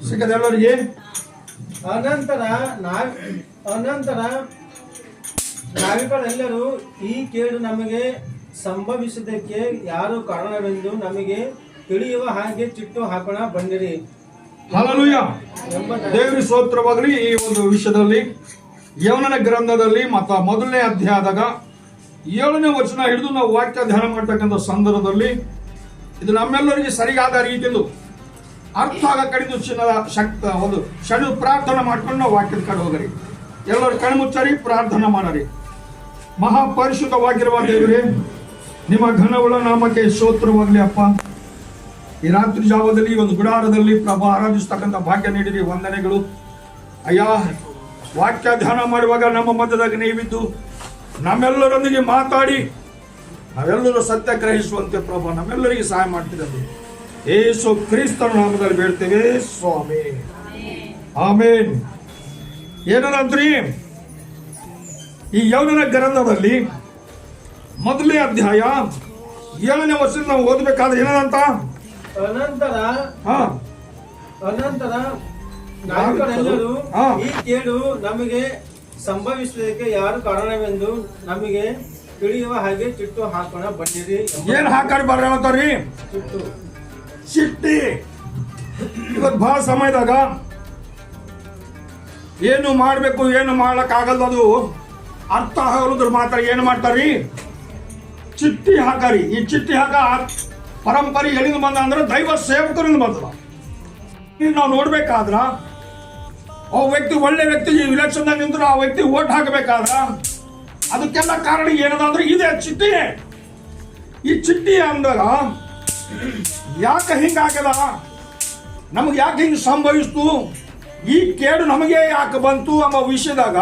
ಸಿಕ್ಕದೆಲ್ಲರಿಗೆ. ಅನಂತರ ನಾವಿಕರೆಲ್ಲರೂ ಈ ಕೇಡು ನಮಗೆ ಸಂಭವಿಸುವುದಕ್ಕೆ ಯಾರು ಕಾರಣವೆಂದು ನಮಗೆ ತಿಳಿಯುವ ಹಾಗೆ ಚಿಟ್ಟು ಹಾಕೋಣ ಬನ್ನಿರಿ. ಹಲ್ಲೆಲೂಯಾ. ದೇವರಿಗೆ ಸ್ತೋತ್ರವಾಗಲಿ. ಈ ಒಂದು ವಿಷಯದಲ್ಲಿ ಯೋನನ ಗ್ರಂಥದಲ್ಲಿ ಮತ್ತು ಮೊದಲನೇ ಅಧ್ಯಾಯದಾಗ 7ನೇ ವಚನ ಹಿಡಿದು ನಾವು ವಾಕ್ಯ ಧ್ಯಾನ ಮಾಡ್ತಕ್ಕಂಥ ಸಂದರ್ಭದಲ್ಲಿ ಇದು ನಮ್ಮೆಲ್ಲರಿಗೆ ಸರಿಯಾದ ರೀತಿಯಲ್ಲಿ ಅರ್ಥ ಆಗ ಕಡಿದು ಒಂದು ಕ್ಷಣ ಪ್ರಾರ್ಥನೆ ಮಾಡ್ಕೊಂಡು ನಾವು ವಾಕ್ಯದ ಕಡೆ ಹೋಗರಿ. ಎಲ್ಲರೂ ಕಣ್ಮುಚ್ಚರಿ, ಪ್ರಾರ್ಥನೆ ಮಾಡರಿ. ಮಹಾಪರಿಶುದ್ಧವಾಗಿರುವ ದೇವರೇ, ನಿಮ್ಮ ಘನವುಳ್ಳ ನಾಮಕ್ಕೆ ಸ್ತೋತ್ರವಾಗಲಿ ಅಪ್ಪ. ಈ ರಾತ್ರಿ ಜಾವದಲ್ಲಿ ಒಂದು ಗುಡಾರದಲ್ಲಿ ಪ್ರಭು ಆರಾಧಿಸ್ತಕ್ಕಂಥ ಭಾಗ್ಯ ನೀಡಿರಿ, ವಂದನೆಗಳು ಅಯ್ಯ. ವಾಕ್ಯ ಧ್ಯಾನ ಮಾಡುವಾಗ ನಮ್ಮ ಮಧ್ಯದಾಗ ನೀವಿದ್ದು ನಮ್ಮೆಲ್ಲರೊಂದಿಗೆ ಮಾತಾಡಿ ನಾವೆಲ್ಲರೂ ಸತ್ಯ ಗ್ರಹಿಸುವಂತೆ ಪ್ರಭು ನಮ್ಮೆಲ್ಲರಿಗೆ ಸಹಾಯ ಮಾಡ್ತಿರೋದು ಯೇಸು ಕ್ರಿಸ್ತನ ನಾಮದಲ್ಲಿ ಬೇಡ್ತೇವೆ ಸ್ವಾಮಿ, ಆಮೇನ್. ಏನಂದ್ರಿ, ಈ ಯೋನನ ಗ್ರಂಥದಲ್ಲಿ ಮೊದಲನೇ ಅಧ್ಯಾಯ 7ನೇ ವರ್ಷದಿಂದ ನಾವು ಓದಬೇಕಾದ್ರೆ ಏನಂತ, ಅನಂತರ ನಾವಿಕರೆಲ್ಲರೂ ಈ ಕೇಡು ನಮಗೆ ಸಂಭವಿಸುವುದಕ್ಕೆ ಯಾರು ಕಾರಣವೆಂದು ನಮಗೆ ತಿಳಿಯುವ ಹಾಗೆ ಚಿಟ್ಟು ಹಾಕೋಣ ಬನ್ನಿರಿ. ಏನ್ ಹಾಕಿ ಬರ್ರಿ? ಚಿಟ್ಟಿ. ಇವತ್ತು ಬಹಳ ಸಮಯದಾಗ ಏನು ಮಾಡ್ಬೇಕು ಏನು ಮಾಡ್ಲಕ್ ಆಗಲ್ಲ, ಅದು ಅರ್ಥ ಆಗೋದ್ರ ಮಾತ್ರ ಏನ್ ಮಾಡ್ತಾರ್ರಿ, ಚಿಟ್ಟಿ ಹಾಕಾರಿ. ಈ ಚಿಟ್ಟಿ ಹಾಕ ಪರಂಪರೆ ಎಲ್ಲಿಂದ ಬಂದ ಅಂದ್ರೆ ದೈವ ಸೇವಕರಿಂದ ಬಂದದ. ನಾವು ನೋಡ್ಬೇಕಾದ್ರ ಆ ವ್ಯಕ್ತಿ ಒಳ್ಳೆ ವ್ಯಕ್ತಿ ಇಲೆಕ್ಷನ್ ನಿಂತರು ಆ ವ್ಯಕ್ತಿ ಓಟ್ ಹಾಕಬೇಕಾದ್ರ ಅದಕ್ಕೆಲ್ಲ ಕಾರಣ ಏನದ ಅಂದ್ರೆ ಇದೆ ಚಿಟ್ಟಿ. ಈ ಚಿಟ್ಟಿ ಅಂದಾಗ ಯಾಕೆ ಹಿಂಗಾಗದ, ನಮಗೆ ಯಾಕೆ ಹಿಂಗೆ ಸಂಭವಿಸ್ತು, ಈ ಕೇಡು ನಮಗೆ ಯಾಕೆ ಬಂತು ಎಂಬ ವಿಷಯದಾಗ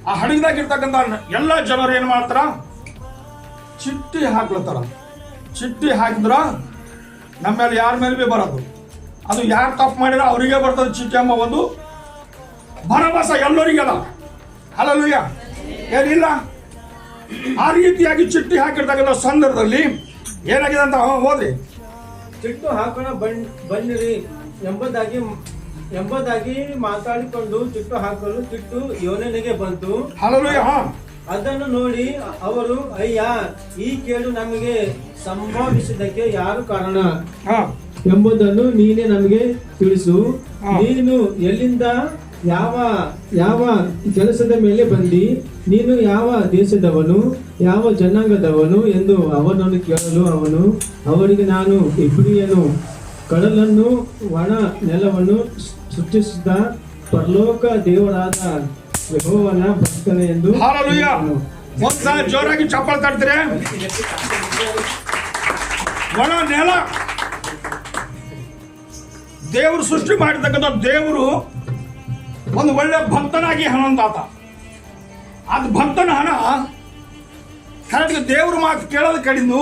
ಆ ಹಡಗದಾಗಿರ್ತಕ್ಕಂಥ ಎಲ್ಲ ಜನರು ಏನ್ ಮಾಡ್ತಾರ, ಚಿಟ್ಟಿ ಹಾಕ್ಲತ್ತಾರ. ಚಿಟ್ಟಿ ಹಾಕಿದ್ರ ನಮ್ಮ ಮೇಲೆ ಯಾರ ಮೇಲೆ ಬಿ ಬರೋದು, ಅದು ಯಾರು ತಪ್ಪು ಮಾಡಿದ್ರೆ ಅವರಿಗೆ ಬರ್ತದೆ ಚಿಟ್ಟಿ ಎಂಬ ಒಂದು ಭರವಸೆ ಎಲ್ಲರಿಗೆಲ್ಲ. ಹಲ್ಲೆಲೂಯಾ. ಏನಿಲ್ಲ, ಆ ರೀತಿಯಾಗಿ ಚಿಟ್ಟಿ ಹಾಕಿರ್ತಕ್ಕಂಥ ಸಂದರ್ಭದಲ್ಲಿ ಏನಾಗಿದೆ ಅಂತ ಹೋದ್ರಿ. ಚಿಟ್ಟು ಹಾಕೋಣ ಬನ್ನಿರಿ ಎಂಬುದಾಗಿ ಮಾತಾಡಿಕೊಂಡು ಚಿಟ್ಟು ಹಾಕಲು ಚಿಟ್ಟು ಯೋನನಿಗೆ ಬಂತು. ಹಲ್ಲೆಲೂಯಾ. ಅದನ್ನು ನೋಡಿ ಅವರು, ಅಯ್ಯ, ಈ ಕೇಡು ನಮಗೆ ಸಂಭವಿಸಿದ್ದಕ್ಕೆ ಯಾರು ಕಾರಣ ಎಂಬುದನ್ನು ನೀನೇ ನಮಗೆ ತಿಳಿಸು. ನೀನು ಎಲ್ಲಿಂದ ಯಾವ ಕೆಲಸದ ಮೇಲೆ ಬಂದಿ, ನೀನು ಯಾವ ದೇಶದವನು, ಯಾವ ಜನಾಂಗದವನು ಎಂದು ಅವನನ್ನು ಕೇಳಲು ಅವನು ಅವರಿಗೆ, ನಾನು ಇಬ್ರಿಯನು, ಕಡಲನ್ನು ಒಣ ನೆಲವನ್ನು ಸೃಷ್ಟಿಸಿದ ಪರಲೋಕ ದೇವರಾದ ಯೆಹೋವನ ಭಕ್ತನೇ ಎಂದು. ಜೋರಾಗಿ ಚಪ್ಪಾಳೆ ತಡ್ತೀರಿ. ಒಣ ನೆಲ ದೇವರು ಸೃಷ್ಟಿ ಮಾಡಿರ್ತಕ್ಕಂಥ ದೇವರು ಒಂದು ಒಳ್ಳೆ ಭಕ್ತನಾಗಿ ಹಣಂದಾತ. ಅದು ಭಕ್ತನ ಹಣ ಕರೆಕ್ಟ್ ದೇವ್ರ ಮಾತು ಕೇಳೋದು ಕಡಿದು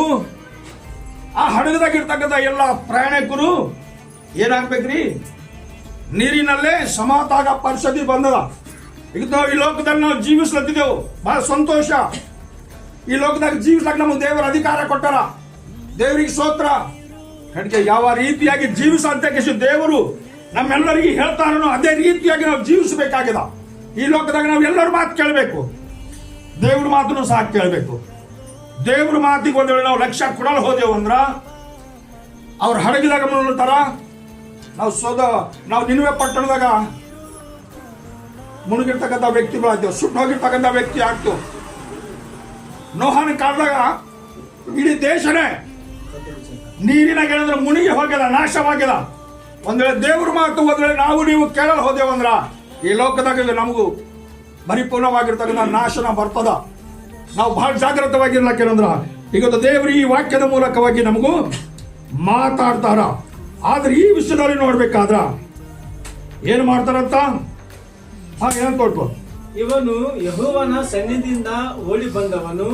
ಆ ಹಡಗದಾಗಿರ್ತಕ್ಕಂಥ ಎಲ್ಲ ಪ್ರಯಾಣಿಕರು ಏನಾಗ್ಬೇಕ್ರಿ, ನೀರಿನಲ್ಲೇ ಸಮಾತಾಗ ಪರಿಸ್ಥಿತಿ ಬಂದದ. ಈಗ ನಾವು ಈ ಲೋಕದಲ್ಲಿ ನಾವು ಜೀವಿಸ್ಲತ್ತಿದ್ದೆವು, ಬಹಳ ಸಂತೋಷ. ಈ ಲೋಕದಾಗ ಜೀವಿಸ್ಲಾಕ ನಮಗೆ ದೇವರ ಅಧಿಕಾರ ಕೊಟ್ಟಾರ, ದೇವರಿಗೆ ಸ್ತೋತ್ರ. ಕಡೆಗೆ ಯಾವ ರೀತಿಯಾಗಿ ಜೀವಿಸಂತ ದೇವರು ನಮ್ಮೆಲ್ಲರಿಗೆ ಹೇಳ್ತಾರೋ ಅದೇ ರೀತಿಯಾಗಿ ನಾವು ಜೀವಿಸಬೇಕಾಗಿದೆ. ಈ ಲೋಕದಾಗ ನಾವು ಎಲ್ಲರ ಮಾತು ಕೇಳಬೇಕು, ದೇವ್ರ ಮಾತನ್ನು ಸಹ ಕೇಳಬೇಕು. ದೇವ್ರ ಮಾತಿಗೆ ಒಂದ್ ವೇಳೆ ನಾವು ಲಕ್ಷ್ಯ ಕೊಡಲು ಹೋದೆವು ಅಂದ್ರ ಅವ್ರ ಹಡಗಿದಾಗ ತರ ನಾವು ನಿನ್ವೆ ಪಟ್ಟಣದಾಗ ಮುಳುಗಿರ್ತಕ್ಕಂಥ ವ್ಯಕ್ತಿಗಳಾಗ್ತೇವೆ, ಸುಟ್ಟು ಹೋಗಿರ್ತಕ್ಕಂಥ ವ್ಯಕ್ತಿ ಆಗ್ತೇವೆ. ನೋಹನ ಕಾಲದಾಗ ಇಡೀ ದೇಶನೇ ನೀರಿನಾಗ ಏನಂದ್ರೆ ಮುಳುಗಿ ಹೋಗ್ಯದ, ನಾಶವಾಗ್ಯದ. ಒಂದ್ ವೇಳೆ ದೇವ್ರ ಮಾತು ಒಂದ್ ವೇಳೆ ನಾವು ನೀವು ಕೇಳಲು ಹೋದೇವಂದ್ರ ಈ ಲೋಕದಾಗ ನಮಗೂ ಪರಿಪೂರ್ಣವಾಗಿರ್ತಕ್ಕಂಥ ನಾಶನ ಬರ್ತದ. ನಾವು ಬಹಳ ಜಾಗೃತವಾಗಿರ್ಲಕ್ಕೇನಂದ್ರ ಇವತ್ತು ದೇವರು ಈ ವಾಕ್ಯದ ಮೂಲಕವಾಗಿ ನಮಗೂ ಮಾತಾಡ್ತಾರ. ಆದ್ರೆ ಈ ವಿಷಯದಲ್ಲಿ ನೋಡ್ಬೇಕಾದ್ರ ಏನ್ ಮಾಡ್ತಾರಂತ ಏನ್ ಕೊಟ್ಟು, ಇವನು ಯೆಹೋವನ ಸನ್ನಿಧಿಯಿಂದ ಓಡಿ ಬಂದವನು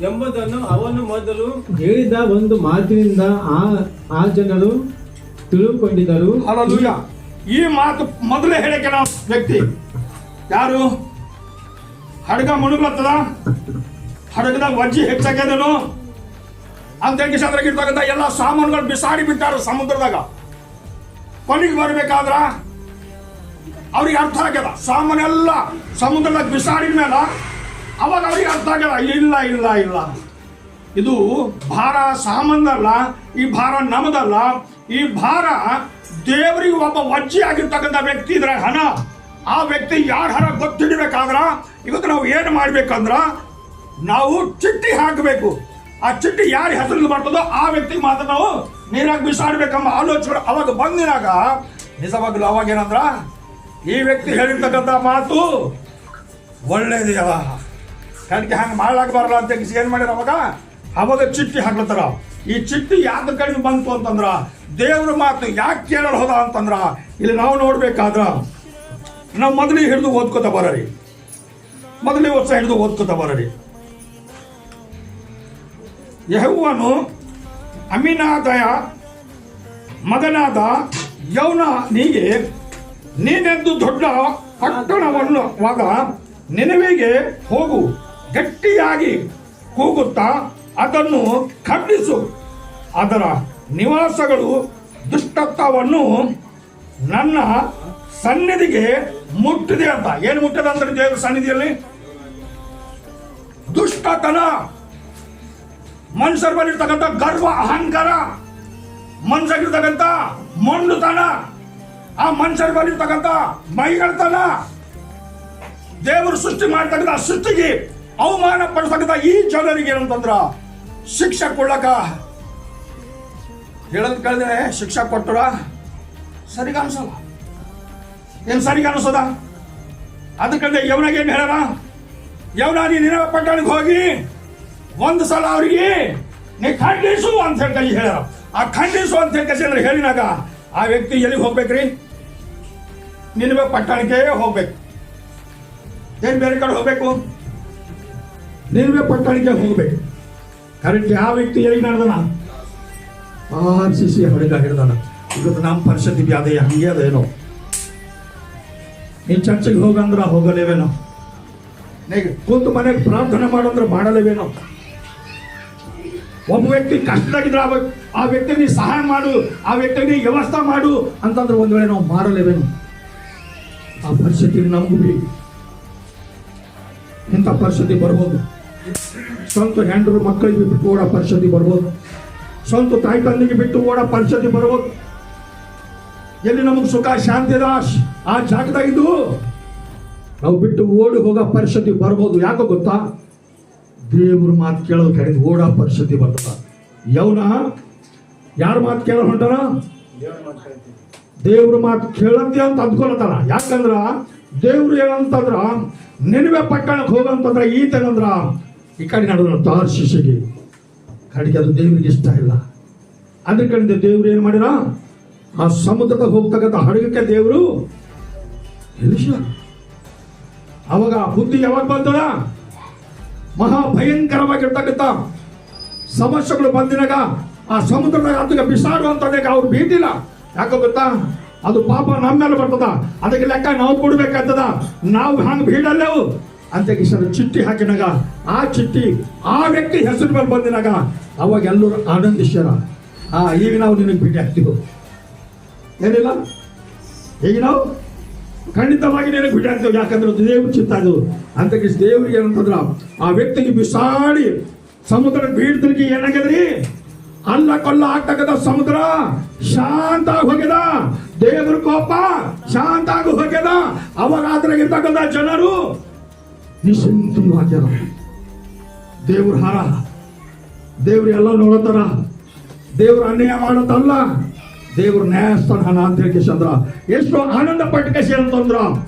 ಎಂಬುದನ್ನು ಅವನು ಮೊದಲು ಹೇಳಿದ ಒಂದು ಮಾತಿನಿಂದ ಆ ಜನರು ತಿಳುಕೊಂಡಿದ್ದರು. ಹಲ್ಲೆಲೂಯಾ. ಈ ಮಾತು ಮೊದಲೇ ಹೇಳಕ್ಕೆ ನಾವು ವ್ಯಕ್ತಿ ಯಾರು, ಹಡಗ ಮುಳುಗ್ಲತ್ತದ, ಹಡಗದಾಗ ವಜ್ಜಿ ಹೆಚ್ಚಾಗ್ಯದನು, ಅಂತ ಇರ್ತಕ್ಕಂಥ ಎಲ್ಲ ಸಾಮಾನುಗಳು ಬಿಸಾಡಿ ಬಿಟ್ಟಾರ ಸಮುದ್ರದಾಗ. ಕೊನೆಗೆ ಬರ್ಬೇಕಾದ್ರ ಅವ್ರಿಗೆ ಅರ್ಥ ಆಗ್ಯದ ಸಾಮಾನೆಲ್ಲ ಸಮುದ್ರದಾಗ ಬಿಸಾಡಿದ ಮೇಲೆ ಅವಾಗ ಅವ್ರಿಗೆ ಅರ್ಥ ಆಗ್ಯದ, ಇಲ್ಲ ಇಲ್ಲ ಇಲ್ಲ, ಇದು ಭಾರ ಸಾಮಾನಲ್ಲ, ಈ ಭಾರ ನಮ್ಮದಲ್ಲ, ಈ ಭಾರ ದೇವರಿಗೆ ಒಬ್ಬ ವಜ್ಜಿ ಆಗಿರ್ತಕ್ಕಂಥ ವ್ಯಕ್ತಿ ಇದ್ರೆ ಹಣ, ಆ ವ್ಯಕ್ತಿ ಯಾರ ಹಣ ಗೊತ್ತಿಡಬೇಕಾದ್ರ ಇವತ್ತು ನಾವು ಏನು ಮಾಡ್ಬೇಕಂದ್ರ ನಾವು ಚಿಟ್ಟಿ ಹಾಕಬೇಕು. ಆ ಚಿಟ್ಟಿ ಯಾರ ಹೆಸರಲ್ಲಿ ಬರ್ತದೋ ಆ ವ್ಯಕ್ತಿಗೆ ಮಾತ್ರ ನಾವು ನೀರಾಗಿ ಬಿಸಾಡ್ಬೇಕಂಬ ಆಲೋಚನೆ ಅವಾಗ ಬಂದಿನಾಗ ನಿಜವಾಗ್ಲೂ ಅವಾಗ ಏನಂದ್ರ ಈ ವ್ಯಕ್ತಿ ಹೇಳಿರ್ತಕ್ಕಂಥ ಮಾತು ಒಳ್ಳೇದೇ ಅಲ್ಲ, ಕಡೆಗೆ ಹಂಗೆ ಮಾಡ್ಲಾಕಬಾರಲ್ಲ ಅಂತ ಏನು ಮಾಡ್ಯಾರ ಅವಾಗ ಚಿಟ್ಟಿ ಹಾಕ್ಲತ್ತಾರ. ಈ ಚಿಟ್ಟಿ ಯಾವ್ದು ಕಡಿಮೆ ಬಂತು ಅಂತಂದ್ರ ದೇವ್ರ ಮಾತು ಯಾಕೆ ಕೇಳಲು ಹೋದ ಅಂತಂದ್ರ ಇಲ್ಲಿ ನಾವು ನೋಡ್ಬೇಕಾದ್ರ ನಾವು ಮೊದಲಿಗೆ ಹಿಡಿದು ಓದ್ಕೋತ ಬರರಿ, ಮೊದಲೇ ವರ್ಷ ಹಿಡಿದು ಓದ್ಕೋತ ಬರರಿ. ಯೆಹೋವನು ಅಮ್ಮಿನಾದಯ ಮಗನಾದ ಯೌವನನಿಗೆ ನೀನೆಂದು ದೊಡ್ಡ ಪಟ್ಟಣವನ್ನು ನಿನವೆಗೆ ಹೋಗು, ಗಟ್ಟಿಯಾಗಿ ಕೂಗುತ್ತಾ ಅದನ್ನು ಖಂಡಿಸು, ಅದರ ನಿವಾಸಗಳು ದುಷ್ಟತ್ವವನ್ನು ನನ್ನ ಸನ್ನಿಧಿಗೆ ಮುಟ್ಟಿದೆ ಅಂತ. ಏನು ಮುಟ್ಟಿದೆ ಅಂದ್ರೆ ದೇವರ ಸನ್ನಿಧಿಯಲ್ಲಿ ದುಷ್ಟತನ, ಮನುಷ್ಯರ ಬಲ್ಲಿರ್ತಕ್ಕಂಥ ಗರ್ವ ಅಹಂಕಾರ, ಮನುಷ್ಯರಿರ್ತಕ್ಕಂಥ ಮೊಂಡುತನ, ಆ ಮನುಷ್ಯರ ಬಲ್ಲಿರ್ತಕ್ಕಂಥ ಮೈಗಳ್ತನ, ದೇವರು ಸೃಷ್ಟಿ ಮಾಡ್ತಕ್ಕಂಥ ಸೃಷ್ಟಿಗೆ ಅವಮಾನ ಪಡಿಸ್ತಕ್ಕಂಥ ಈ ಜನರಿಗೆ ಏನಂತಂದ್ರ ಶಿಕ್ಷೆ ಕೊಡ್ಲಕ ಹೇಳದ್ ಕೇಳಿದ್ರೆ ಶಿಕ್ಷೆ ಕೊಟ್ಟರ ಸರಿಗ ಅನ್ಸಲ್ಲ. ಏನ್ ಸರಿಗ ಅನ್ಸದ? ಅದಕ್ಕೆ ಯವ್ನಾಗ ಏನ್ ಹೇಳ, ಯವ್ನ ನೀನ ಪಟ್ಟಣಕ್ಕೆ ಹೋಗಿ ಒಂದು ಸಲ ಅವ್ರಿಗೆ ನೀ ಖಂಡಿಸು ಅಂತ ಹೇಳಿ ಹೇಳ್ಯಾರ. ಆ ಖಂಡಿಸು ಅಂತ ಹೇಳಿ ಹೇಳಿನಾಗ ಆ ವ್ಯಕ್ತಿ ಎಲ್ಲಿಗೆ ಹೋಗ್ಬೇಕ್ರಿ? ನಿನ್ವೆ ಪಟ್ಟಣಕ್ಕೆ ಹೋಗ್ಬೇಕು. ಏನ್ ಬೇರೆ ಕಡೆ ಹೋಗ್ಬೇಕು? ನಿನ್ವೆ ಪಟ್ಟಣಕ್ಕೆ ಹೋಗ್ಬೇಕು. ಕರೆಕ್ಟ್ ಆ ವ್ಯಕ್ತಿ ಎಲ್ಲಿಗೆ ನಡೆದನ? RCC ಹೊಡೆಗ ಹಿಡ್ದಾನ. ಇವತ್ತು ನಮ್ಮ ಪರಿಸ್ಥಿತಿ ಅದೇ ಹಂಗೆ ಅದೇನೋ. ನೀ ಚರ್ಚಿಗೆ ಹೋಗಂದ್ರ ಹೋಗಲೇವೇನೋ, ಕೂತು ಮನೆಗೆ ಪ್ರಾರ್ಥನೆ ಮಾಡಂದ್ರೆ ಮಾಡಲೇವೇನೋ. ಒಬ್ಬ ವ್ಯಕ್ತಿ ಕಷ್ಟದಾಗಿದ್ರೆ ಆ ವ್ಯಕ್ತಿಗೆ ಸಹಾಯ ಮಾಡು, ಆ ವ್ಯಕ್ತಿಗೆ ವ್ಯವಸ್ಥೆ ಮಾಡು ಅಂತಂದ್ರೆ ಒಂದ್ ವೇಳೆ ನಾವು ಮಾಡಲೇವೇನು? ಆ ಪರಿಸ್ಥಿತಿ ನಮಗೂ ಇಂಥ ಪರಿಸ್ಥಿತಿ ಬರ್ಬೋದು. ಸ್ವಂತ ಹೆಂಡರು ಮಕ್ಕಳಿಗೆ ಬಿಟ್ಟು ಓಡೋ ಪರಿಸ್ಥಿತಿ ಬರ್ಬೋದು. ಸ್ವಂತ ತಾಯಿ ತಂದೆಗೆ ಬಿಟ್ಟು ಓಡೋ ಪರಿಸ್ಥಿತಿ ಬರ್ಬೋದು. ಎಲ್ಲಿ ನಮಗೆ ಸುಖ ಶಾಂತಿ ಇದೆ ಆ ಜಾಗದಾಗಿದ್ದು ನಾವು ಬಿಟ್ಟು ಓಡಿ ಹೋಗೋ ಪರಿಸ್ಥಿತಿ ಬರ್ಬೋದು. ಯಾಕೋ ಗೊತ್ತಾ? ದೇವ್ರ ಮಾತು ಕೇಳೋದು ಕಡೆಗೆ ಓಡೋ ಪರಿಸ್ಥಿತಿ ಬರ್ತದ. ಯವ್ನ ಯಾರ ಮಾತು ಕೇಳೋ ಹೊಂಟಾರ? ದೇವ್ರ ಮಾತು ಕೇಳಂತೆ ಅಂತ ಅಂದ್ಕೊಳತಾರ. ಯಾಕಂದ್ರ ದೇವ್ರು ಏನಂತಂದ್ರ ನಿನ್ವೆ ಪಟ್ಟಣಕ್ಕೆ ಹೋಗಂತಂದ್ರ ಈತನಂದ್ರ ಈ ಕಡೆ ನಡುವ ತಾರ್ಶಿಷಿಗೆ ಕಡೆಗೆ ಅದು ದೇವ್ರಿಗೆ ಇಷ್ಟ ಇಲ್ಲ. ಅದ್ರ ಕಡೆಯಿಂದ ದೇವ್ರು ಏನ್ ಮಾಡಿರ? ಆ ಸಮುದ್ರದ ಹೋಗ್ತಕ್ಕಂಥ ಹಡಗಕ್ಕೆ ದೇವರು ಎಲ್ಲಿಸ ಅವಾಗ ಬುದ್ಧಿ ಯಾವಾಗ ಬಂದದ? ಮಹಾ ಭಯಂಕರವಾಗಿರ್ತಕ್ಕಂಥ ಸಮಸ್ಯೆಗಳು ಬಂದಿನಾಗ ಆ ಸಮುದ್ರದಾಗ ಅದಕ್ಕೆ ಬಿಸಾಡುವಂತದಾಗ ಅವ್ರು ಬೀದಿಲ್ಲ. ಯಾಕೋ ಗೊತ್ತಾ? ಅದು ಪಾಪ ನಮ್ಮ ಮೇಲೆ ಬರ್ತದ, ಅದಕ್ಕೆ ಲೆಕ್ಕ ನಾವು ಕೊಡ್ಬೇಕಾಗ್ತದ. ನಾವು ಹಂಗೆ ಬೀಡಲ್ಲೇವು ಅಂತ ಚಿಟ್ಟಿ ಹಾಕಿನಾಗ ಆ ಚಿಟ್ಟಿ ಆ ವ್ಯಕ್ತಿ ಹೆಸರು ಮೇಲೆ ಬಂದಿನಾಗ ಅವಾಗ ಎಲ್ಲರೂ ಆನಂದಿಸ್ಯಾರ. ಈಗ ನಾವು ನಿನಗೆ ಭೇಟಿ ಆಗ್ತೀವಿ, ಏನಿಲ್ಲ, ಈಗ ನಾವು ಖಂಡಿತವಾಗಿ ನಿನಗೆ ಭೇಟಿ ಆಗ್ತೇವೆ. ಯಾಕಂದ್ರೆ ದೇವ್ರ ಚಿತ್ತ ಅದು ಅಂತ ದೇವ್ರಿಗೆ ಏನಂತಂದ್ರ ಆ ವ್ಯಕ್ತಿಗೆ ಬಿಸಾಡಿ ಸಮುದ್ರ ಬೀಳ್ತಿರ್ಗಿ ಏನಾಗ್ಯದ್ರಿ? ಅಲ್ಲ ಕೊಲ್ಲ ಆಗ್ತಕ್ಕಂಥ ಸಮುದ್ರ ಶಾಂತ ಆಗಿ ಹೋಗ್ಯದ. ದೇವ್ರ ಕೋಪ ಶಾಂತ ಆಗಿ ಹೋಗ್ಯದ. ಅವಾಗ ಅದ್ರಾಗಿರ್ತಕ್ಕಂಥ ಜನರು ನಿಶ್ಚಿಂತವಾಗ್ಯಾರ. ದೇವ್ರ ಹಾರ, ದೇವ್ರು ಎಲ್ಲ ನೋಡತ್ತಾರ. ದೇವ್ರ ಅನ್ಯಾಯ ಮಾಡತ್ತಲ್ಲ, ದೇವ್ರ ನ್ಯಾಯಸ್ಥಾನ ಅಂತ ಹೇಳಿ ಚಂದ್ರ ಎಷ್ಟು ಆನಂದ ಪಟ್ಕಸಿ ಅಂತಂದ್ರ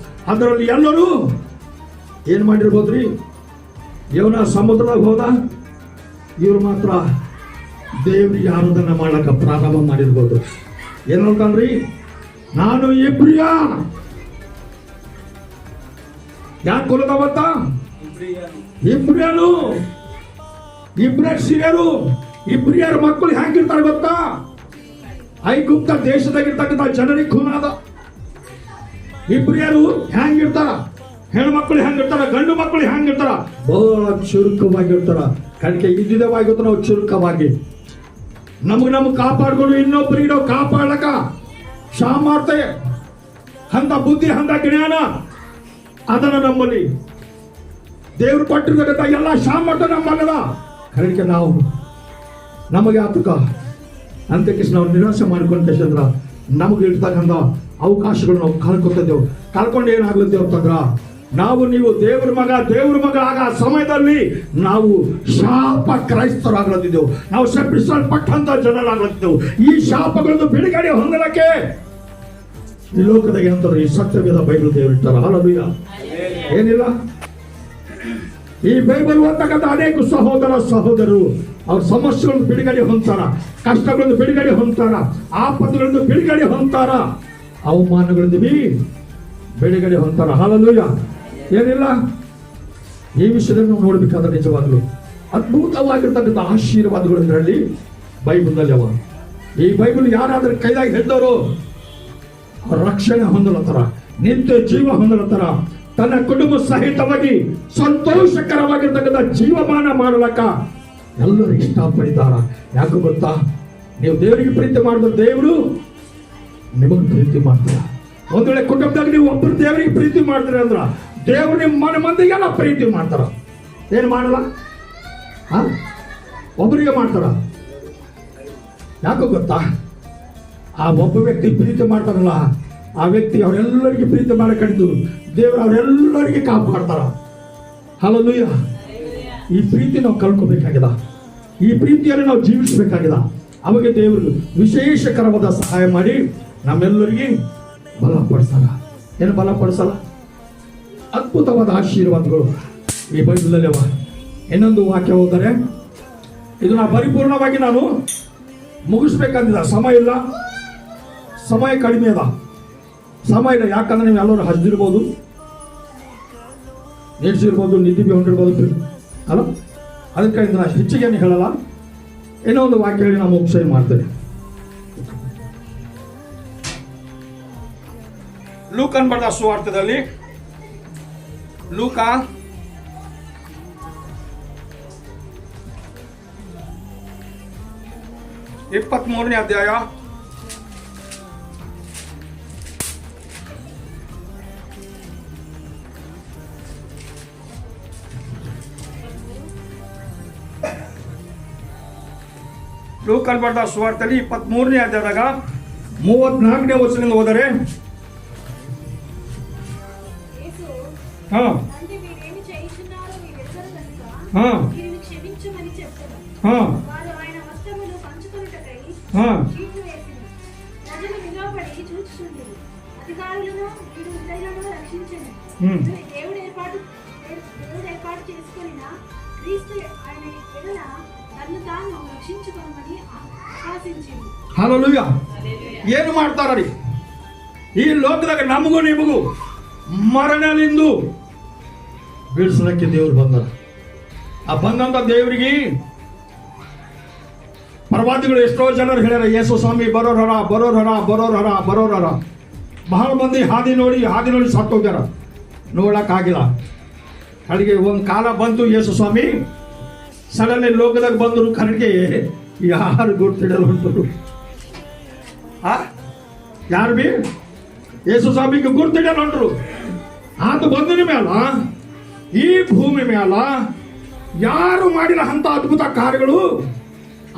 ಅದರಲ್ಲಿ ಎಲ್ಲರೂ ಏನ್ ಮಾಡಿರ್ಬೋದ್ರಿ? ಇವನ ಸಮುದ್ರದಾಗ ಹೋದ, ಇವ್ರು ಮಾತ್ರ ದೇವ್ರಿಗೆ ಆರಾಧನೆ ಮಾಡಕ ಪ್ರಾರಂಭ ಮಾಡಿರ್ಬೋದು. ಏನಂತಂದ್ರಿ? ನಾನು ಇಬ್ರಿಯ ಯಾಕೆ ಕೊಲದ ಗೊತ್ತ? ಇಬ್ರಿಯರು ಇಬ್ರಿಯರು ಇಬ್ರಿಯರ ಮಕ್ಕಳು ಹೆಂಗಿರ್ತಾರೆ ಗೊತ್ತಾ? ಐಗುಪ್ತ ದೇಶದಾಗಿರ್ತಕ್ಕಂಥ ಜನರಿಗೆ ಖೂನಾದ. ಇಬ್ರಿಯರು ಹೆಂಗಿರ್ತಾರ? ಹೆಣ್ಮಕ್ಳು ಹೆಂಗಿರ್ತಾರ? ಗಂಡು ಮಕ್ಕಳು ಹೆಂಗಿರ್ತಾರ? ಬಹಳ ಚುರುಕವಾಗಿರ್ತಾರ. ಕಡಿಕೆ ಇದ್ದಿದ್ದವಾಗಿ ನಾವು ಚುರುಕವಾಗಿ ನಮಗ್ ಕಾಪಾಡ್ಕೊಂಡು ಇನ್ನೊಬ್ಬರಿಗೆ ನಾವು ಕಾಪಾಡ್ಲಕ ಸಾಮರ್ಥ್ಯ ಅಂತ ಬುದ್ಧಿ ಅಂತ ಜ್ಞಾನ ಅದನ್ನ ನಮ್ಮಲ್ಲಿ ದೇವ್ರು ಕೊಟ್ಟಿರ್ತಕ್ಕಂಥ ಎಲ್ಲ ಸಾಮರ್ಥ್ಯ ನಮ್ಮಲ್ಲದ ಕರೆಗೆ ನಾವು ನಮಗೆ ಆತಕ ಅಂತಕ್ಕೆ ನಾವು ನಿರಾಶೆ ಮಾಡ್ಕೊಂಡ್ರ ನಮಗೆ ಇರ್ತಕ್ಕಂಥ ಅವಕಾಶಗಳು ನಾವು ಕಳ್ಕೊತಿದ್ದೆವು. ಕಳ್ಕೊಂಡು ಏನಾಗ್ಲತ್ತೇವೆ ಅಂತಂದ್ರ ನಾವು ನೀವು ದೇವ್ರ ಮಗ ಆಗ ಸಮಯದಲ್ಲಿ ನಾವು ಶಾಪ ಕ್ರೈಸ್ತರಾಗ್ಲತ್ತಿದ್ದೆವು, ನಾವು ಶಪಿಸಲ್ಪಟ್ಟಂತ ಜನರಾಗ್ಲತ್ತಿದ್ದೆವು. ಈ ಶಾಪಗಳನ್ನು ಬಿಡುಗಡೆ ಹೊಂದಲಕ್ಕೆ ಈ ಲೋಕದಾಗ ಏನಂತಾರೆ, ಈ ಸತ್ಯವೇದ ಬೈಬಲ್ ದೇವರು ಇರ್ತಾರ. ಹಲ್ಲೆಲೂಯಾ. ಏನಿಲ್ಲ, ಈ ಬೈಬಲ್ ಓದ್ತಕ್ಕಂಥ ಅನೇಕ ಸಹೋದರರು ಅವ್ರ ಸಮಸ್ಯೆಗಳನ್ನು ಬಿಡುಗಡೆ ಹೊಂದ್ತಾರ, ಕಷ್ಟಗಳನ್ನು ಬಿಡುಗಡೆ ಹೊಂದ್ತಾರ, ಆಪತ್ತುಗಳನ್ನು ಬಿಡುಗಡೆ ಹೊಂದ್ತಾರ, ಅವಮಾನಗಳಿಂದ ಬಿಡುಗಡೆ ಹೊಂದ್ತಾರ. ಹಲ್ಲೆಲೂಯಾ. ಏನಿಲ್ಲ, ಈ ವಿಷಯದಲ್ಲಿ ನಾವು ನೋಡ್ಬೇಕಾದ್ರೆ ನಿಜವಾಗ್ಲು ಅದ್ಭುತವಾಗಿರ್ತಕ್ಕಂಥ ಆಶೀರ್ವಾದಗಳು ಇದರಲ್ಲಿ ಬೈಬಲ್ನಲ್ಲಿ ಅವ. ಈ ಬೈಬಲ್ ಯಾರಾದ್ರೂ ಕೈದಾಗ ಹಿಡಿದವರು ರಕ್ಷಣೆ ಹೊಂದಲತ್ತಾರ, ನಿತ್ಯ ಜೀವ ಹೊಂದಲತ್ತಾರ, ತನ್ನ ಕುಟುಂಬ ಸಹಿತವಾಗಿ ಸಂತೋಷಕರವಾಗಿರ್ತಕ್ಕಂಥ ಜೀವಮಾನ ಮಾಡಲಕ್ಕ ಎಲ್ಲರೂ ಇಷ್ಟಪಡಿದ್ದಾರ. ಯಾಕೆ ಗೊತ್ತಾ, ನೀವು ದೇವರಿಗೆ ಪ್ರೀತಿ ಮಾಡಿದ್ರೆ ದೇವರು ನಿಮಗೆ ಪ್ರೀತಿ ಮಾಡ್ತಾರ. ಒಂದ್ ವೇಳೆ ಕುಟುಂಬದಾಗ ನೀವು ಒಬ್ಬರು ದೇವರಿಗೆ ಪ್ರೀತಿ ಮಾಡ್ತೀರಿ ಅಂದ್ರ ದೇವರು ನಿಮ್ಮ ಮನೆ ಮಂದಿಗೆಲ್ಲ ಪ್ರೀತಿ ಮಾಡ್ತಾರ. ಏನ್ ಮಾಡಲ್ಲ, ಒಬ್ಬರಿಗೆ ಮಾಡ್ತಾರ. ಯಾಕೆ ಗೊತ್ತಾ, ಆ ಒಬ್ಬ ವ್ಯಕ್ತಿ ಪ್ರೀತಿ ಮಾಡ್ತಾರಲ್ಲ, ಆ ವ್ಯಕ್ತಿ ಅವರೆಲ್ಲರಿಗೆ ಪ್ರೀತಿ ಮಾಡಕಂಡು ದೇವರು ಅವರೆಲ್ಲರಿಗೆ ಕಾಪಾಡ್ತಾರ. ಹಲ್ಲೆಲೂಯಾ. ಈ ಪ್ರೀತಿ ನಾವು ಕಳ್ಕೋಬೇಕಾಗಿದೆ, ಈ ಪ್ರೀತಿಯಲ್ಲಿ ನಾವು ಜೀವಿಸಬೇಕಾಗಿದೆ. ಅವಾಗ ದೇವರು ವಿಶೇಷಕರವಾದ ಸಹಾಯ ಮಾಡಿ ನಮ್ಮೆಲ್ಲರಿಗೆ ಬಲಪಡಿಸಲ್ಲ. ಏನು ಬಲಪಡಿಸಲ್ಲ? ಅದ್ಭುತವಾದ ಆಶೀರ್ವಾದಗಳು ಈ ಬೈಬಲಲ್ಲಿ ಅವ. ಇನ್ನೊಂದು ವಾಕ್ಯ ಹೋದರೆ ಇದನ್ನ ಪರಿಪೂರ್ಣವಾಗಿ ನಾನು ಮುಗಿಸ್ಬೇಕಂದಿದ, ಸಮಯ ಇಲ್ಲ, ಸಮಯ ಕಡಿಮೆ ಅದ, ಸಮಯ ಇಲ್ಲ. ಯಾಕಂದ್ರೆ ನೀವು ಎಲ್ಲರೂ ಹಜ್ಜಿರ್ಬೋದು, ನೆಡ್ಸಿರ್ಬೋದು, ನಿಧಿ ಹೊಂದಿರ್ಬೋದು ಅಲ್ಲ. ಅದಕ್ಕೆ ನಾನು ಹೆಚ್ಚಿಗೆ ಹೇಳಲ್ಲ. ಏನೋ ಒಂದು ವಾಕ್ಯ ಹೇಳಿ ನಾನು ಮುಗಿಸ ಮಾಡ್ತೇನೆ. ಲೂಕನ್ ಬರೆದ ಸುವಾರ್ತೆಯಲ್ಲಿ ಲೂಕ 23ನೇ ಅಧ್ಯಾಯ ಲೂಕನ್ ಬರೆದ ಸುವಾರ್ತೆಯಲ್ಲಿ 23ನೇ ಅಧ್ಯಾಯದಾಗ 34ನೇ ವಚನದಿಂದ ಹೋದರೆ ಹಲ್ಲೆಲೂಯಾ. ಏನು ಮಾಡ್ತಾರ ಈ ಲೋಕದಾಗ ನಮಗೂ ನಿಮಗೂ ಮರಣಲಿಂದು ಬಿಡಿಸಲಿಕ್ಕೆ ದೇವ್ರು ಬಂದಾರ. ಆ ಬಂದಂತ ದೇವರಿಗೆ ಪ್ರವಾದಿಗಳು ಎಷ್ಟೋ ಜನರು ಹೇಳ್ಯಾರ, ಯೇಸು ಸ್ವಾಮಿ ಬರೋರರ. ಬಹಳ ಮಂದಿ ಹಾದಿ ನೋಡಿ ಸತ್ತೋಗ್ಯಾರ, ನೋಡಕ್ ಆಗಿಲ್ಲ. ಕಡೆಗೆ ಒಂದು ಕಾಲ ಬಂತು, ಯೇಸು ಸ್ವಾಮಿ ಸಡನ್ಲಿ ಲೋಕದಾಗ ಬಂದರು. ಕಡೆಗೆ ಯಾರು ಗುರ್ತಿಡಲು ಹೊಂಟರು? ಯಾರು ಬಿ ಯೇಸು ಸ್ವಾಮಿಗೆ ಗುರ್ತಿಡಲು ಹೊಂಟರು. ಆತ ಬಂದಿನ ಮೇಲ ಈ ಭೂಮಿ ಮೇಲ ಯಾರು ಮಾಡಿಲ್ಲ ಅಂತ ಅದ್ಭುತ ಕಾರ್ಯಗಳು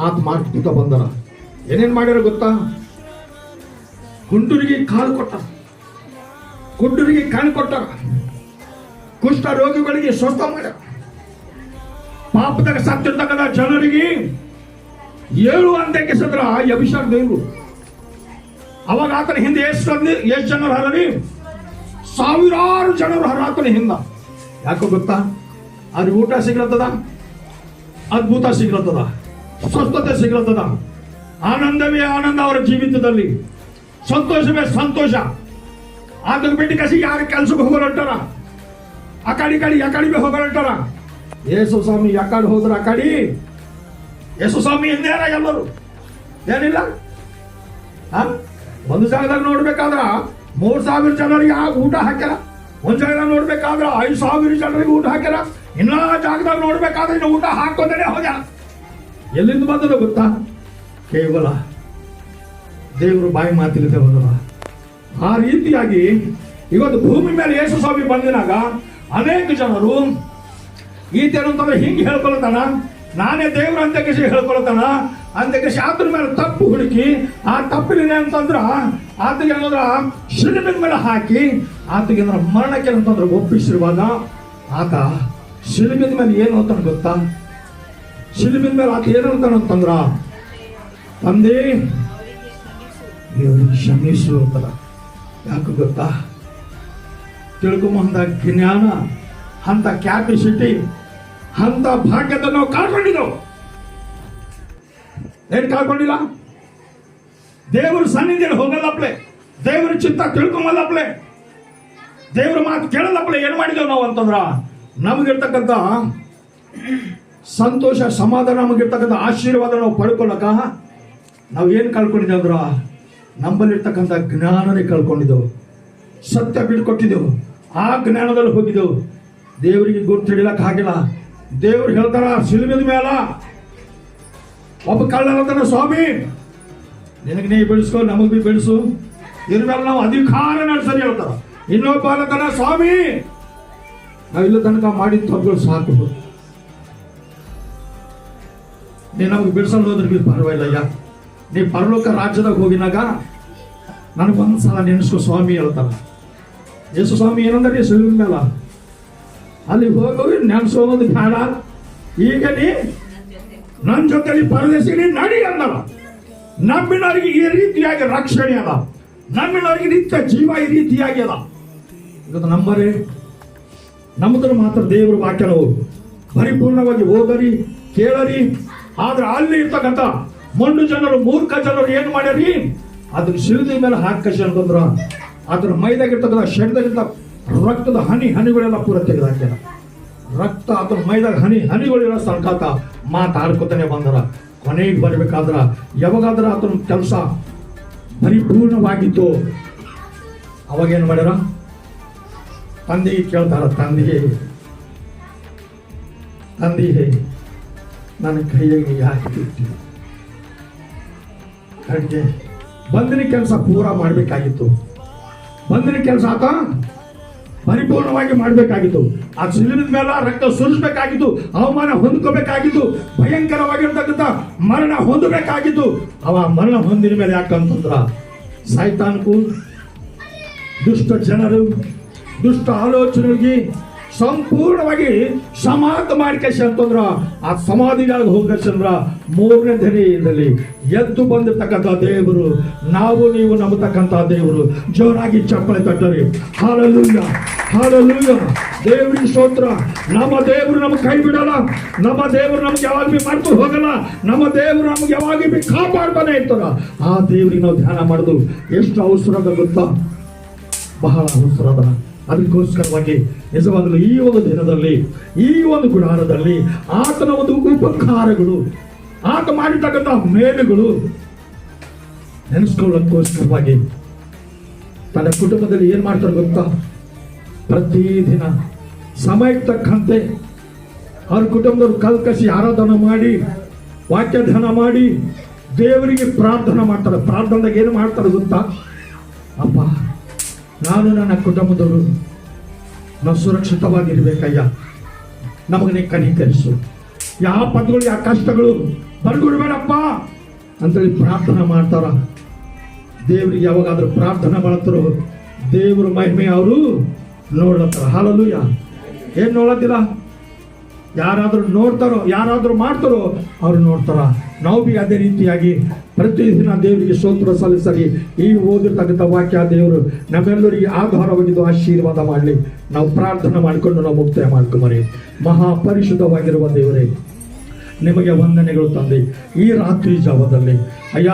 ಆತ ಮಾಡ್ತಾ ಬಂದರ. ಏನೇನ್ ಮಾಡ್ಯಾರ ಗೊತ್ತಾ? ಕುಂಟರಿಗೆ ಕಾಲು ಕೊಟ್ಟಾರ, ಕುಂಟರಿಗೆ ಕಣ್ಣು ಕೊಟ್ಟಾರ, ಕುಷ್ಠ ರೋಗಿಗಳಿಗೆ ಸ್ವಸ್ಥ ಮಾಡ್ಯಾರ, ಪಾಪದಾಗ ಸತ್ತಿರ್ತಕ್ಕಂಥ ಜನರಿಗೆ 7 ಅಂತ್ಯಕ್ಕೆ ಸದ್ರ ಅಭಿಷೇಕ ದೇವರು. ಅವಾಗ ಆತನ ಹಿಂದೆ ಎಷ್ಟು ಜನರು ಹರರಿ? 1000 ಜನರು ಹರಾತನ ಹಿಂದ. ಯಾಕೋ ಗೊತ್ತಾ? ಅವ್ರಿಗೆ ಊಟ ಸಿಗ್ಲತ್ತದ, ಅದ್ಭುತ ಸಿಗ್ಲತ್ತದ, ಸ್ವಸ್ಥತೆ ಸಿಗ್ಲತ್ತದ, ಆನಂದವೇ ಆನಂದ ಅವರ ಜೀವಿತದಲ್ಲಿ, ಸಂತೋಷವೇ ಸಂತೋಷ. ಅದನ್ನ ಬಿಟ್ಟು ಕಸಿ ಯಾರು ಕೆಲ್ಸಕ್ಕೆ ಹೋಗೋರಂಟಾರ, ಆ ಕಡೆ ಹೋಗೋರಂಟಾರ. ಯೇಸು ಸ್ವಾಮಿ ಯಾಕಡೆ ಹೋದ್ರ ಆ ಕಡೆ, ಯೇಸು ಸ್ವಾಮಿ ಎಂದೇರ ಎಲ್ಲರೂ. ಏನಿಲ್ಲ, ಒಂದು ಜಾಗದಾಗ ನೋಡ್ಬೇಕಾದ್ರ 3000 ಜನರಿಗೆ ಊಟ ಹಾಕ್ಯಾರ, ಒಂದ್ ಜಾಗದಾಗ ನೋಡ್ಬೇಕಾದ್ರ 5000 ಜನರಿಗೆ ಊಟ ಹಾಕ್ಯಾರ, ಇನ್ನೊಂದು ಜಾಗದಾಗ ನೋಡ್ಬೇಕಾದ್ರೆ ಇನ್ನು ಊಟ ಹಾಕೋದೇ ಹೋಗ್ಯಾರ. ಎಲ್ಲಿಂದ ಬಂದದ ಗೊತ್ತಾ? ಕೇವಲ ದೇವರು ಬಾಯಿ ಮಾತಿಲ್ಲದೆ ಹೋದವ. ಆ ರೀತಿಯಾಗಿ ಇವತ್ತು ಭೂಮಿ ಮೇಲೆ ಯೇಸು ಸ್ವಾಮಿ ಬಂದಿನಾಗ ಅನೇಕ ಜನರು ಈತೇನಂತಂದ್ರೆ ಹಿಂಗೆ ಹೇಳ್ಕೊಳ್ತಾನ, ನಾನೇ ದೇವ್ರ ಅಂತ ಕೃಷಿ ಹೇಳ್ಕೊಳ್ತಾನ ಅಂತ ಕೃಷಿ ಆತನ ಮೇಲೆ ತಪ್ಪು ಹುಡುಕಿ ಆ ತಪ್ಪಿನ ಅಂತಂದ್ರ ಆತಗೆ ಏನಂದ್ರ ಶಿಲುಬೆಯ ಮೇಲೆ ಹಾಕಿ ಆತಗೆ ಮರಣಕ್ಕೆ ಅಂತಂದ್ರೆ ಒಪ್ಪಿಸಿರುವಾಗ ಆತ ಶಿಲುಬೆಯ ಮೇಲೆ ಏನು ಅಂತಾನೆ ಗೊತ್ತಾ? ಶಿಲುಬೆಯ ಮೇಲೆ ಆತ ಏನಂತಾನಂತಂದ್ರ, ತಂದೆ ಇವ್ರಿಗೆ ಕ್ಷಮಿಸು ಅಂತಾರ. ಯಾಕೆ ಗೊತ್ತಾ? ತಿಳ್ಕೊಂಬಂದ ಜ್ಞಾನ, ಅಂತ ಕ್ಯಾಪಿಸಿಟಿ, ಅಂತ ಭಾಗ್ಯದ ನಾವು ಕಳ್ಕೊಂಡಿದ್ದೆವು. ಏನ್ ಕಳ್ಕೊಂಡಿಲ್ಲ? ದೇವ್ರ ಸನ್ನಿಧಿಯಲ್ಲಿ ಹೋಗಲ್ಲಪ್ಲೆ, ದೇವ್ರ ಚಿತ್ತ ತಿಳ್ಕೊಂಬಲ್ಲಪ್ಲೆ, ದೇವ್ರ ಮಾತು ಕೇಳಲ್ಲಪ್ಲೆ. ಏನ್ ಮಾಡಿದೆವು ನಾವು ಅಂತಂದ್ರ ನಮಗಿರ್ತಕ್ಕಂಥ ಸಂತೋಷ, ಸಮಾಧಾನ, ನಮಗಿರ್ತಕ್ಕಂಥ ಆಶೀರ್ವಾದ ನಾವು ಪಡ್ಕೊಳ್ಳಕ ನಾವು ಏನು ಕಳ್ಕೊಂಡಿದ್ದೇವೆ ಅಂದ್ರ ನಮ್ಮಲ್ಲಿರ್ತಕ್ಕಂಥ ಜ್ಞಾನನೇ ಕಳ್ಕೊಂಡಿದ್ದೆವು. ಸತ್ಯ ಬಿಟ್ಕೊಟ್ಟಿದ್ದೆವು. ಆ ಜ್ಞಾನದಲ್ಲಿ ಹೋಗಿದ್ದೆವು. ದೇವರಿಗೆ ಗುರುತು ಹಿಡಿಲಕ್ಕೆ ಆಗಿಲ್ಲ. ದೇವ್ರು ಹೇಳ್ತಾರ ಶಿಲುಬೆಯ ಮೇಲ ಒಬ್ಬ ಕಳ್ಳ ಹೇಳ್ತಾನ, ಸ್ವಾಮಿ ನಿನಗೆ ನೀ ಬೆಳೆಸ್ಕೊ, ನಮಗ್ ಬಿ ಬೆಳೆಸು, ಇದ್ರ ಮೇಲೆ ನಾವು ಅಧಿಕಾರ ನಡೆಸರಿ ಹೇಳ್ತಾರ. ಇನ್ನೊಬ್ಬ ಹೇಳ್ತಾನ, ಸ್ವಾಮಿ ನಾವು ಇಲ್ಲ ತನಕ ಮಾಡಿದ ತಪ್ಪುಗಳು ಸಾಕು, ನೀ ನಮಗೆ ಬಿಡಿಸಲು ಹೋದ್ರೆ ಬಿ ಪರವಾಗಿಲ್ಲಯ್ಯ, ನೀ ಪರಲೋಕ ರಾಜ್ಯದಾಗ ಹೋಗಿನಾಗ ನನಗೊಂದ್ಸಲ ನೆನೆಸ್ಕೊ ಸ್ವಾಮಿ ಹೇಳ್ತಾರ. ಯೇಸು ಸ್ವಾಮಿ ಏನಂದ್ರೆ ಶಿಲುಬೆಯ ಮೇಲ ಅಲ್ಲಿ ಹೋಗಿ ನೆನ್ಸೋದು ಬೇಡ, ಈಗ ನೀ ನನ್ನ ಜೊತೆಲಿ ಪರದೇಶಿ ನಡಿ ಅಂದಲ್ಲ. ನಮ್ಮಿನವರಿಗೆ ಈ ರೀತಿಯಾಗಿ ರಕ್ಷಣೆ ಅದ, ನಮ್ಮಿನವರಿಗೆ ನಿತ್ಯ ಜೀವ ಈ ರೀತಿಯಾಗಿ ಅದ. ಇವತ್ತು ನಂಬರೇ ನಮ್ಮದ್ರ ಮಾತ್ರ ದೇವರ ವಾಕ್ಯ ನಾವು ಪರಿಪೂರ್ಣವಾಗಿ ಓದರಿ, ಕೇಳರಿ. ಆದ್ರೆ ಅಲ್ಲಿ ಇರ್ತಕ್ಕಂಥ ಮೊಂಡು ಜನರು, ಮೂರ್ಖ ಜನರು ಏನ್ ಮಾಡ್ಯಾರಿ? ಅದನ್ನ ಶಿಲುಬೆಯ ಮೇಲೆ ಹಾಕಿ ಅಂತಂದ್ರ ಅದ್ರ ಮೈದಾಗಿರ್ತಕ್ಕಂಥ ಶರೀರದಲ್ಲಿದ್ದ ರಕ್ತದ ಹನಿಗಳೆಲ್ಲ ಪೂರ ತೆಗೆದಾಕ್ಯಾರ. ರಕ್ತ ಅದ್ರ ಮೈದಾಗ ಹನಿಗಳಿರೋ ಸಂಕಾತ ಮಾತಾಡ್ಕೊತಾನೆ ಬಂದರ. ಕೊನೆಗೆ ಬರ್ಬೇಕಾದ್ರ ಯಾವಾಗಾದ್ರ ಆತನ ಕೆಲಸ ಪರಿಪೂರ್ಣವಾಗಿತ್ತು. ಅವಾಗೇನು ಮಾಡ್ಯಾರ? ತಂದೆಗೆ ಕೇಳ್ತಾರ, ತಂದೆಗೆ ನನ್ನ ಕೈಯಾಗಿ ಯಾಕೆ ಬಿಟ್ಟು ಕಡೆಗೆ ಬಂದಿನ ಕೆಲಸ ಪೂರ ಮಾಡಬೇಕಾಗಿತ್ತು. ಬಂದಿನ ಕೆಲಸ ಆತ ಪರಿಪೂರ್ಣವಾಗಿ ಮಾಡಬೇಕಾಗಿತ್ತು. ಆ ಶಿಲುಬೆಯ ಮೇಲೆ ರಕ್ತ ಸುರಿಸಬೇಕಾಗಿತ್ತು, ಅವಮಾನ ಹೊಂದ್ಕೋಬೇಕಾಗಿತ್ತು, ಭಯಂಕರವಾಗಿರ್ತಕ್ಕಂಥ ಮರಣ ಹೊಂದಬೇಕಾಗಿತ್ತು. ಅವ ಮರಣ ಹೊಂದಿನ ಮೇಲೆ ಯಾಕಂತಂದ್ರ ಸೈತಾನಕ್ಕೂ, ದುಷ್ಟ ಜನರು, ದುಷ್ಟ ಆಲೋಚನೆಗಳಿಗೆ ಸಂಪೂರ್ಣವಾಗಿ ಸಮಾಧ ಮಾಡಿಕೇಶ ಅಂತಂದ್ರ ಆ ಸಮಾಧಿಗಳಿಗೆ ಹೋಗಂದ್ರ ಮೂರನೇ ದಿನದಲ್ಲಿ ಎದ್ದು ಬಂದಿರ್ತಕ್ಕಂಥ ದೇವರು, ನಾವು ನೀವು ನಂಬತಕ್ಕಂಥ ದೇವರು. ಜೋರಾಗಿ ಚಪ್ಪಳೆ ತಟ್ಟರಿ. ಹಾಲೆಲೂಯಾ, ಹಾಲೆಲೂಯಾ, ದೇವರಿಗೆ ಸ್ತೋತ್ರ. ನಮ್ಮ ದೇವರು ನಮ್ಗೆ ಕೈ ಬಿಡಲ್ಲ, ನಮ್ಮ ದೇವರು ನಮ್ಗೆ ಯಾವಾಗ ಬಿ ಮಾಡ್ತು ಹೋಗಲ್ಲ, ನಮ್ಮ ದೇವರು ನಮ್ಗೆ ಯಾವಾಗ ಬಿ ಕಾಪಾಡ್ತಾನೆ ಇರ್ತಾರ. ಆ ದೇವರಿಗೆ ನಾವು ಧ್ಯಾನ ಮಾಡೋದು ಎಷ್ಟು ಅವಸರದ ಗೊತ್ತಾ? ಬಹಳ ಅವಸರದ. ಅದಕ್ಕೋಸ್ಕರವಾಗಿ ನಿಜವಾಗಲೂ ಈ ಒಂದು ದಿನದಲ್ಲಿ, ಈ ಒಂದು ಗುಡಾರದಲ್ಲಿ ಆತನ ಒಂದು ಉಪಕಾರಗಳು, ಆತ ಮಾಡಿರ್ತಕ್ಕಂಥ ಮೇಲುಗಳು ನೆನೆಸ್ಕೊಳ್ಳೋಕ್ಕೋಸ್ಕರವಾಗಿ ತನ್ನ ಕುಟುಂಬದಲ್ಲಿ ಏನ್ ಮಾಡ್ತಾರೆ ಗೊತ್ತಾ? ಪ್ರತಿದಿನ ಸಮಯಕ್ಕೆ ತಕ್ಕಂತೆ ಅವ್ರ ಕುಟುಂಬದವ್ರು ಕಲ್ಕಸಿ ಆರಾಧನೆ ಮಾಡಿ, ವಾಕ್ಯ ಧ್ಯಾನ ಮಾಡಿ, ದೇವರಿಗೆ ಪ್ರಾರ್ಥನೆ ಮಾಡ್ತಾರೆ. ಪ್ರಾರ್ಥನೆದಾಗ ಏನು ಮಾಡ್ತಾರೆ ಗೊತ್ತಾ? ಅಪ್ಪ, ನಾನು ನನ್ನ ಕುಟುಂಬದವರು ನಾವು ಸುರಕ್ಷಿತವಾಗಿರ್ಬೇಕಯ್ಯ, ನಮಗೆ ನೀ ಕನಿಕರಿಸು, ಯಾವ ಪದಗಳು, ಯಾವ ಕಷ್ಟಗಳು ಬರ್ಕೊಡ್ಬೇಡಪ್ಪ ಅಂತೇಳಿ ಪ್ರಾರ್ಥನೆ ಮಾಡ್ತಾರ. ದೇವರಿಗೆ ಯಾವಾಗಾದ್ರೂ ಪ್ರಾರ್ಥನೆ ಮಾಡ್ತಾರೋ ದೇವ್ರ ಮಹಿಮೆ ಅವರು ನೋಡ್ಲತ್ತಾರ. ಹಾಲೆಲೂಯ. ಏನ್ ನೋಡತ್ತಿಲ್ಲ? ಯಾರಾದ್ರೂ ನೋಡ್ತಾರೋ, ಯಾರಾದ್ರೂ ಮಾಡ್ತಾರೋ ಅವ್ರು ನೋಡ್ತಾರ. ನಾವು ಬಿ ಅದೇ ರೀತಿಯಾಗಿ ಪ್ರತಿದಿನ ದೇವರಿಗೆ ಸ್ತೋತ್ರ ಸಲ್ಲಿಸಲಿ. ಈ ಓದಿರ್ತಕ್ಕಂಥ ವಾಕ್ಯ ದೇವರು ನಮ್ಮೆಲ್ಲರಿಗೆ ಆಧಾರವಾಗಿದ್ದು ಆಶೀರ್ವಾದ ಮಾಡಲಿ. ನಾವು ಪ್ರಾರ್ಥನೆ ಮಾಡಿಕೊಂಡು ನಾವು ಮುಕ್ತಾಯ ಮಾಡ್ಕೊಂಬರಿ. ಮಹಾಪರಿಶುದ್ಧವಾಗಿರುವ ದೇವರೇ, ನಿಮಗೆ ವಂದನೆಗಳು ತಂದೆ. ಈ ರಾತ್ರಿ ಜಾವದಲ್ಲಿ ಅಯ್ಯ,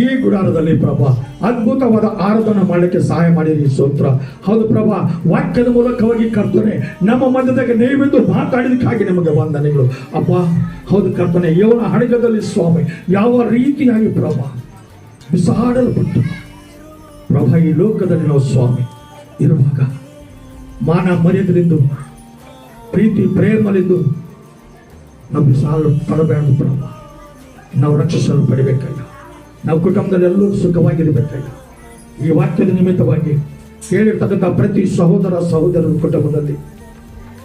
ಈ ಗುಡಾರದಲ್ಲಿ ಪ್ರಭಾ ಅದ್ಭುತವಾದ ಆರಾಧನೆ ಮಾಡಲಿಕ್ಕೆ ಸಹಾಯ ಮಾಡಿರಿ. ಸ್ತೋತ್ರ. ಹೌದು ಪ್ರಭಾ, ವಾಕ್ಯದ ಮೂಲಕವಾಗಿ ಕರ್ತನೆ ನಮ್ಮ ಮಧ್ಯದಾಗ ನೀವಿದ್ದು ಮಾತಾಡಿದಕ್ಕಾಗಿ ನಿಮಗೆ ವಂದನೆಗಳು ಅಪ್ಪ. ಹೌದು ಕರ್ತನೆ, ಯವನ ಹಣಗದಲ್ಲಿ ಸ್ವಾಮಿ ಯಾವ ರೀತಿಯಾಗಿ ಪ್ರಭಾ ಬಿಸಾಡಲ್ಪಟ್ಟು ಪ್ರಭಾ ಈ ಲೋಕದಲ್ಲಿ ನಾವು ಸ್ವಾಮಿ ಇರುವಾಗ ಮಾನ ಮರ್ಯಾದೆಲಿಂದು, ಪ್ರೀತಿ ಪ್ರೇಮಲಿಂದು ನಾವು ಬಿಸಾಡ ತಡಬೇಡ ಪ್ರಭಾ. ನಾವು ರಕ್ಷಿಸಲ್ಪಡಬೇಕಯ್ಯ. ನಾವು ಕುಟುಂಬದಲ್ಲಿ ಎಲ್ಲರೂ ಸುಖವಾಗಿರಬೇಕಯ್ಯ. ಈ ವಾಕ್ಯದ ನಿಮಿತ್ತವಾಗಿ ಕೇಳಿರ್ತಕ್ಕಂಥ ಪ್ರತಿ ಸಹೋದರ ಸಹೋದರರ ಕುಟುಂಬದಲ್ಲಿ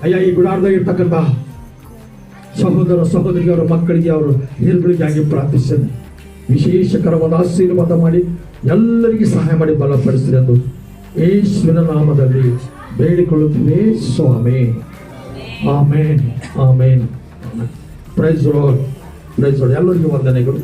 ಅಯ್ಯ, ಈ ಗುಡಾರದಲ್ಲಿ ಇರ್ತಕ್ಕಂಥ ಸಹೋದರ ಸಹೋದರಿಯವರ ಮಕ್ಕಳಿಗೆ ಅವರು ಹಿರಿಗಳಿಗಾಗಿ ಪ್ರಾರ್ಥಿಸಿದೆ. ವಿಶೇಷಕರವಾದ ಆಶೀರ್ವಾದ ಮಾಡಿ ಎಲ್ಲರಿಗೆ ಸಹಾಯ ಮಾಡಿ ಬಲಪಡಿಸಿದೆ ಎಂದು ಯೇಸುವಿನ ನಾಮದಲ್ಲಿ ಬೇಡಿಕೊಳ್ಳುತ್ತೇವೆ ಸ್ವಾಮಿ. Amen amen. Praise Lord, praise Lord. ಎಲ್ಲರಿಗೂ ವಂದನೆಗಳು.